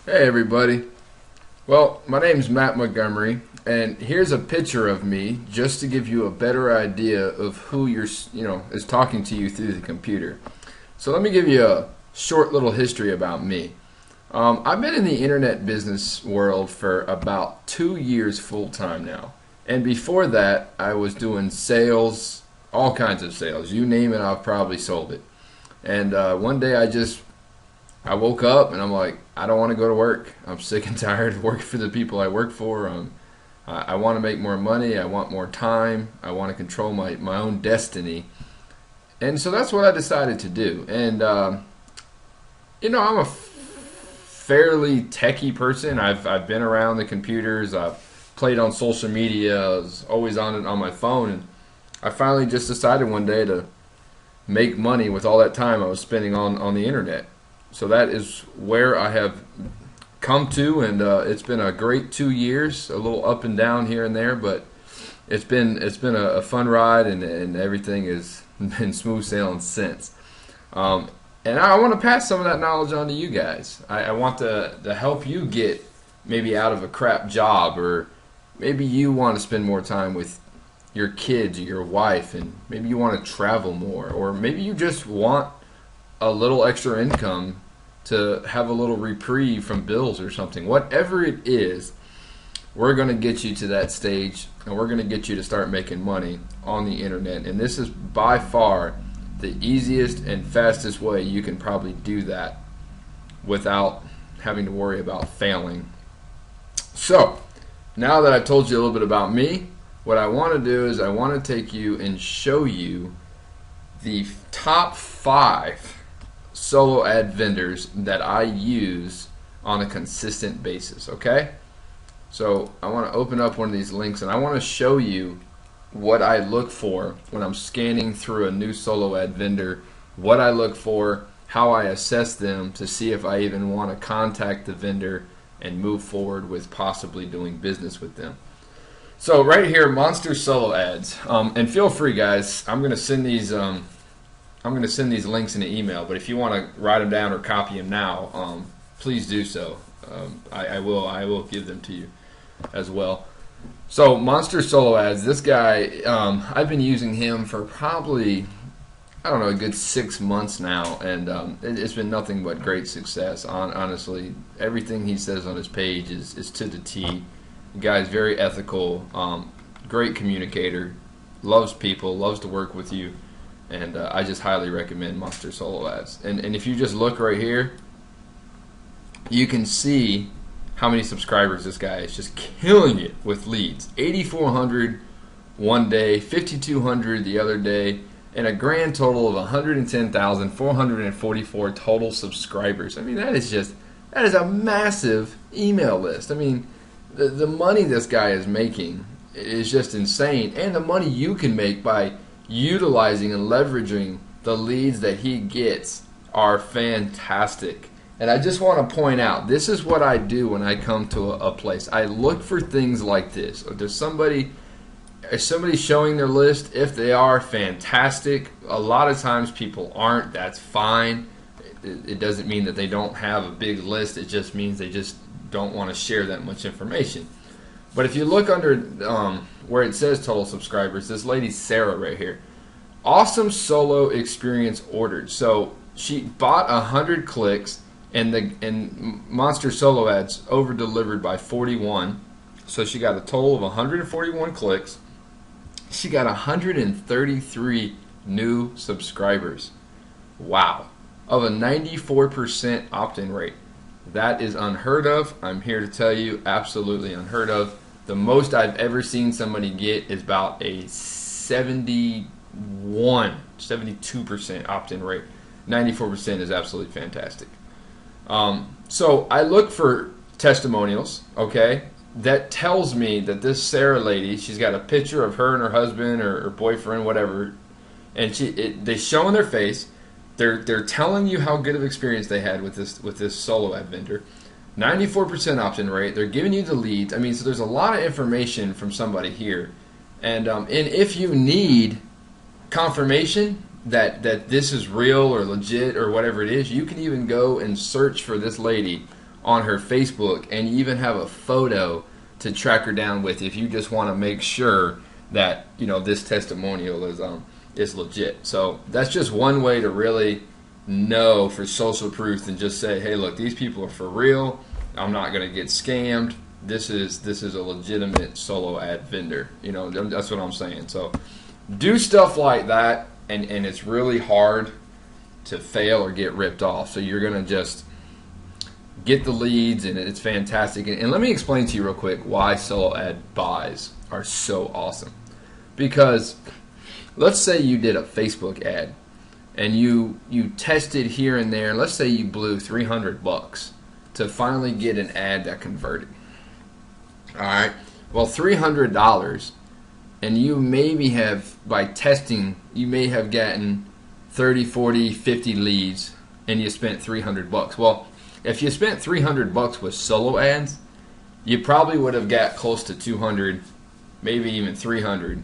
Hey everybody. Well, my name's Matt Montgomery, and here's a picture of me just to give you a better idea of who is talking to you through the computer. So let me give you a short little history about me. I've been in the internet business world for about 2 years full time now, and before that, I was doing sales, all kinds of sales. You name it, I've probably sold it. And one day I woke up and I'm like, I don't want to go to work. I'm sick and tired of working for the people I work for. I want to make more money. I want more time. I want to control my own destiny. And so that's what I decided to do. And, I'm a fairly techie person. I've been around the computers. I've played on social media. I was always on it on my phone. And I finally just decided one day to make money with all that time I was spending on the internet. So that is where I have come to, and it's been a great 2 years, a little up and down here and there, but it's been a fun ride, and everything has been smooth sailing since. And I want to pass some of that knowledge on to you guys. I want to help you get maybe out of a crap job, or maybe you want to spend more time with your kids or your wife, and maybe you want to travel more, or maybe you just want a little extra income to have a little reprieve from bills or something. Whatever it is, we're going to get you to that stage, and we're going to get you to start making money on the internet. And this is by far the easiest and fastest way you can probably do that without having to worry about failing. So, now that I've told you a little bit about me, what I want to do is I want to take you and show you the top 5 solo ad vendors that I use on a consistent basis, okay? So I want to open up one of these links and I want to show you what I look for when I'm scanning through a new solo ad vendor, what I look for, how I assess them to see if I even want to contact the vendor and move forward with possibly doing business with them. So right here, Monster Solo Ads, and feel free, guys. I'm going to send these links in an email, but if you want to write them down or copy them now, please do so. I will give them to you as well. So Monster Solo Ads, this guy, I've been using him for probably, I don't know, a good 6 months now, and it's been nothing but great success. Honestly, everything he says on his page is to the T. The guy's very ethical, great communicator, loves people, loves to work with you. And I just highly recommend Monster Solo Ads. And if you just look right here, you can see how many subscribers this guy is just killing it with leads. 8,400 one day, 5,200 the other day, and a grand total of 110,444 total subscribers. I mean, that is a massive email list. I mean, the money this guy is making is just insane. And the money you can make by utilizing and leveraging the leads that he gets are fantastic. And I just want to point out, this is what I do when I come to a place. I look for things like this. Is somebody showing their list? If they are, fantastic. A lot of times people aren't. That's fine. It doesn't mean that they don't have a big list. It just means they just don't want to share that much information. But if you look under where it says total subscribers, this lady Sarah right here, awesome solo experience ordered. So she bought 100 clicks, and Monster Solo Ads over delivered by 41. So she got a total of 141 clicks. She got 133 new subscribers. Wow, of a 94% opt-in rate. That is unheard of. I'm here to tell you, absolutely unheard of. The most I've ever seen somebody get is about a 72% opt-in rate. 94% is absolutely fantastic. So I look for testimonials, okay, that tells me that this Sarah lady, she's got a picture of her and her husband or boyfriend, whatever, and they show in their face. They're telling you how good of experience they had with this solo ad vendor. 94% opt-in rate. They're giving you the leads. I mean, so there's a lot of information from somebody here. And if you need confirmation that this is real or legit or whatever it is, you can even go and search for this lady on her Facebook, and you even have a photo to track her down with if you just want to make sure that this testimonial is legit. So that's just one way to really know for social proof and just say, hey, look, these people are for real. I'm not going to get scammed. This is a legitimate solo ad vendor. That's what I'm saying. So do stuff like that, and it's really hard to fail or get ripped off. So you're going to just get the leads, and it's fantastic. And let me explain to you real quick why solo ad buys are so awesome. Because let's say you did a Facebook ad and you tested here and there, and let's say you blew $300 to finally get an ad that converted. All right. Well, $300, and you maybe have, by testing, you may have gotten 30, 40, 50 leads, and you spent $300. Well, if you spent $300 with solo ads, you probably would have got close to 200, maybe even 300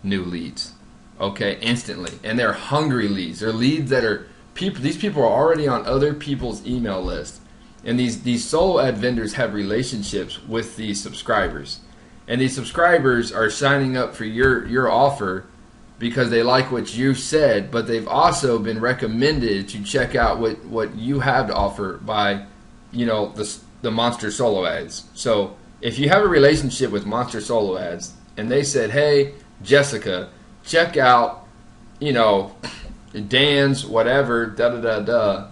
new leads. Okay, instantly. And they're hungry leads. They're leads that are people. These people are already on other people's email list. And these solo ad vendors have relationships with these subscribers. And these subscribers are signing up for your offer because they like what you said, but they've also been recommended to check out what you have to offer by, the Monster Solo Ads. So if you have a relationship with Monster Solo Ads and they said, hey, Jessica, check out, Dan's whatever, da-da-da-da,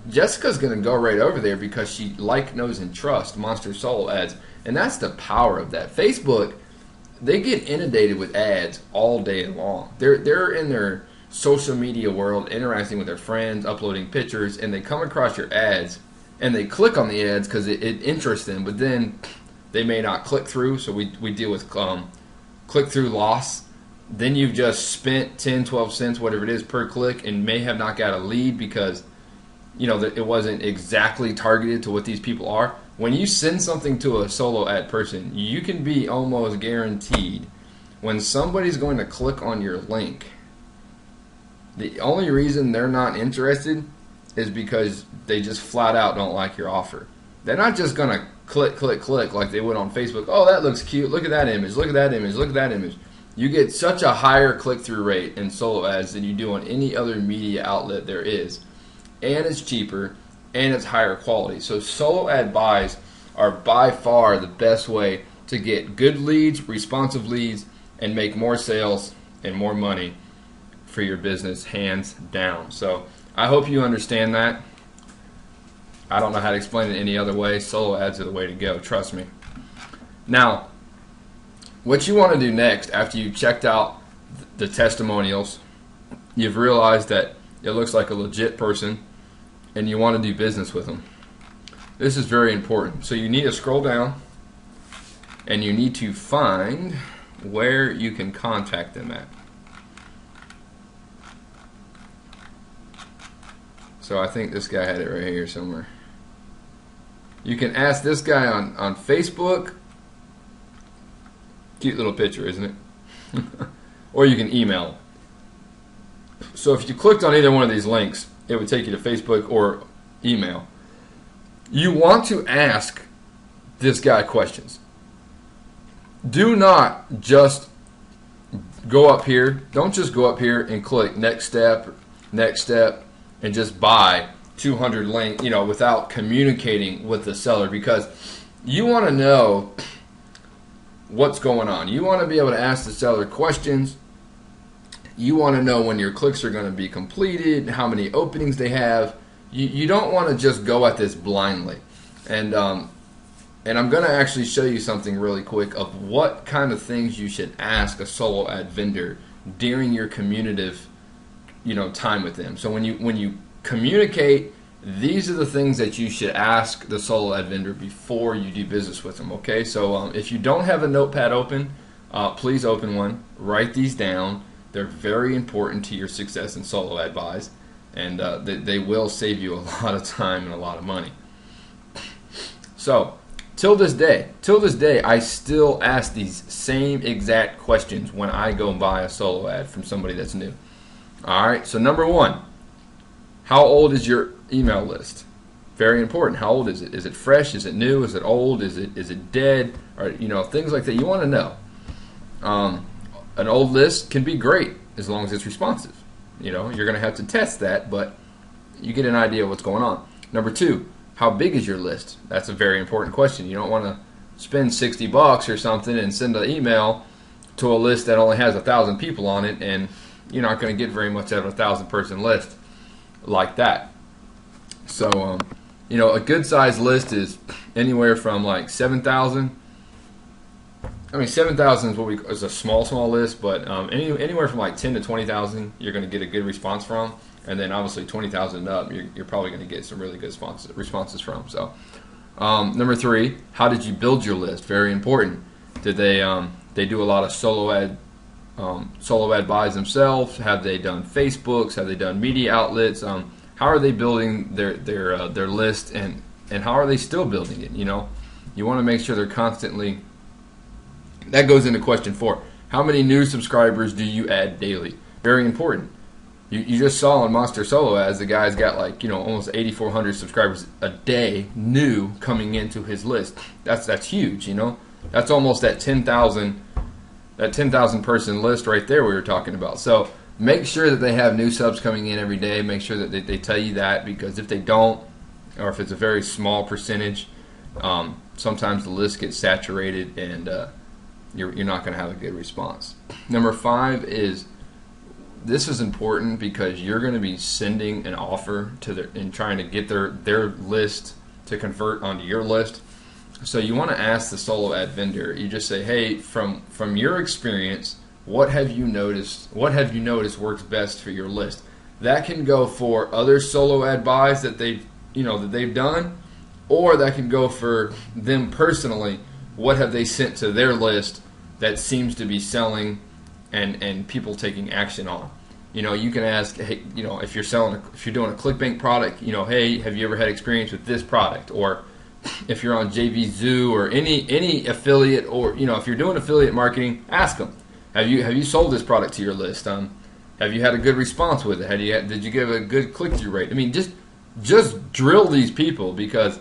Jessica's going to go right over there because she knows, and trusts Monster Solo Ads. And that's the power of that. Facebook, they get inundated with ads all day long. They're in their social media world, interacting with their friends, uploading pictures, and they come across your ads, and they click on the ads because it interests them, but then they may not click through, so we deal with click-through loss. Then you've just spent 10, 12 cents, whatever it is, per click, and may have not got a lead because it wasn't exactly targeted to what these people are. When you send something to a solo ad person, you can be almost guaranteed when somebody's going to click on your link, the only reason they're not interested is because they just flat out don't like your offer. They're not just going to click like they would on Facebook. Oh, that looks cute. Look at that image. Look at that image. Look at that image. You get such a higher click-through rate in solo ads than you do on any other media outlet there is. And it's cheaper, and it's higher quality. So solo ad buys are by far the best way to get good leads, responsive leads, and make more sales and more money for your business, hands down. So I hope you understand that. I don't know how to explain it any other way. Solo ads are the way to go, trust me. Now, what you want to do next after you've checked out the testimonials, you've realized that it looks like a legit person, and you want to do business with them. This is very important. So you need to scroll down, and you need to find where you can contact them at. So I think this guy had it right here somewhere. You can ask this guy on Facebook. Cute little picture, isn't it? Or you can email. So if you clicked on either one of these links, it would take you to Facebook or email. You want to ask this guy questions. Do not just go up here. Don't just go up here and click next step, and just buy 200 links, without communicating with the seller, because you want to know what's going on. You want to be able to ask the seller questions. You want to know when your clicks are going to be completed, how many openings they have. You don't want to just go at this blindly. And I'm going to actually show you something really quick of what kind of things you should ask a solo ad vendor during your communicative, time with them. So when you communicate, these are the things that you should ask the solo ad vendor before you do business with them. Okay, so if you don't have a notepad open, please open one. Write these down. They're very important to your success in solo ad buys, and they will save you a lot of time and a lot of money. So, till this day, I still ask these same exact questions when I go buy a solo ad from somebody that's new. All right, so number one, how old is your email list? Very important. How old is it? Is it fresh? Is it new? Is it old? Is it dead? Or things like that. You want to know. An old list can be great as long as it's responsive. You're going to have to test that, but you get an idea of what's going on. Number 2, how big is your list? That's a very important question. You don't want to spend $60 or something and send an email to a list that only has 1,000 people on it, and you're not going to get very much out of a 1,000-person list like that. So, a good sized list is anywhere from like 7,000. 7,000 is a small list, but anywhere from like 10 to 20,000, you're going to get a good response from, and then obviously 20,000 up, you're probably going to get some really good responses from. So, number 3, how did you build your list? Very important. Did they do a lot of solo ad buys themselves? Have they done Facebooks? Have they done media outlets? How are they building their list, and how are they still building it? You want to make sure they're constantly. That goes into question 4. How many new subscribers do you add daily? Very important. You just saw on Monster Solo Ads, the guy's got almost 8,400 subscribers a day new coming into his list. That's huge. That's almost that 10,000 person list right there we were talking about. So make sure that they have new subs coming in every day. Make sure that they tell you that, because if they don't, or if it's a very small percentage, sometimes the list gets saturated, and you're not going to have a good response. Number 5 is, this is important because you're going to be sending an offer to and trying to get their list to convert onto your list. So you want to ask the solo ad vendor. You just say, hey, from your experience, what have you noticed works best for your list? That can go for other solo ad buys that they've done, or that can go for them personally. What have they sent to their list that seems to be selling and people taking action on? You can ask, hey, if you're doing a ClickBank product, hey, have you ever had experience with this product? Or if you're on JVZoo or any affiliate, or if you're doing affiliate marketing, ask them, have you sold this product to your list? Have you had a good response with it? Did you give a good click-through rate? Just drill these people, because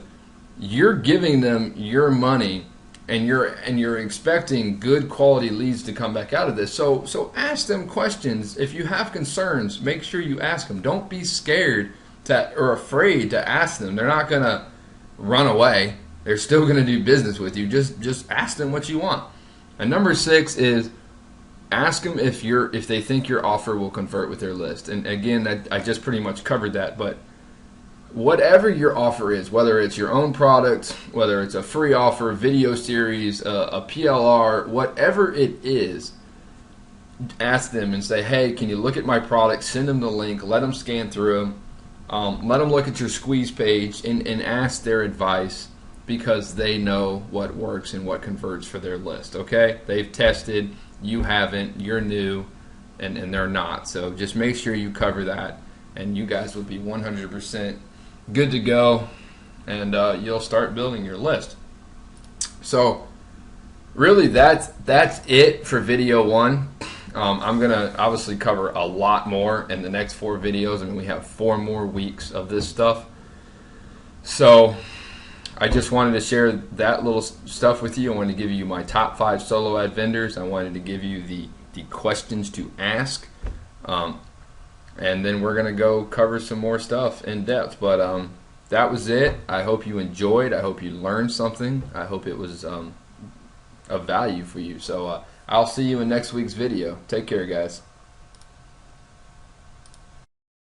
you're giving them your money, and you're expecting good quality leads to come back out of this. So ask them questions. If you have concerns, make sure you ask them. Don't be scared or afraid to ask them. They're not going to run away. They're still going to do business with you. Just ask them what you want. And number 6 is, ask them if they think your offer will convert with their list. And again, I just pretty much covered that, but whatever your offer is, whether it's your own product, whether it's a free offer, video series, a PLR, whatever it is, ask them and say, hey, can you look at my product? Send them the link. Let them scan through them. Let them look at your squeeze page and ask their advice, because they know what works and what converts for their list. Okay? They've tested. You haven't. You're new, and they're not. So just make sure you cover that, and you guys will be 100% good to go, and you'll start building your list. So really, that's it for video 1. I'm gonna obviously cover a lot more in the next 4 videos. We have 4 more weeks of this stuff. So I just wanted to share that little stuff with you. I wanted to give you my top 5 solo ad vendors. I wanted to give you the questions to ask. And then we're going to go cover some more stuff in depth. But that was it. I hope you enjoyed. I hope you learned something. I hope it was of value for you. So I'll see you in next week's video. Take care, guys.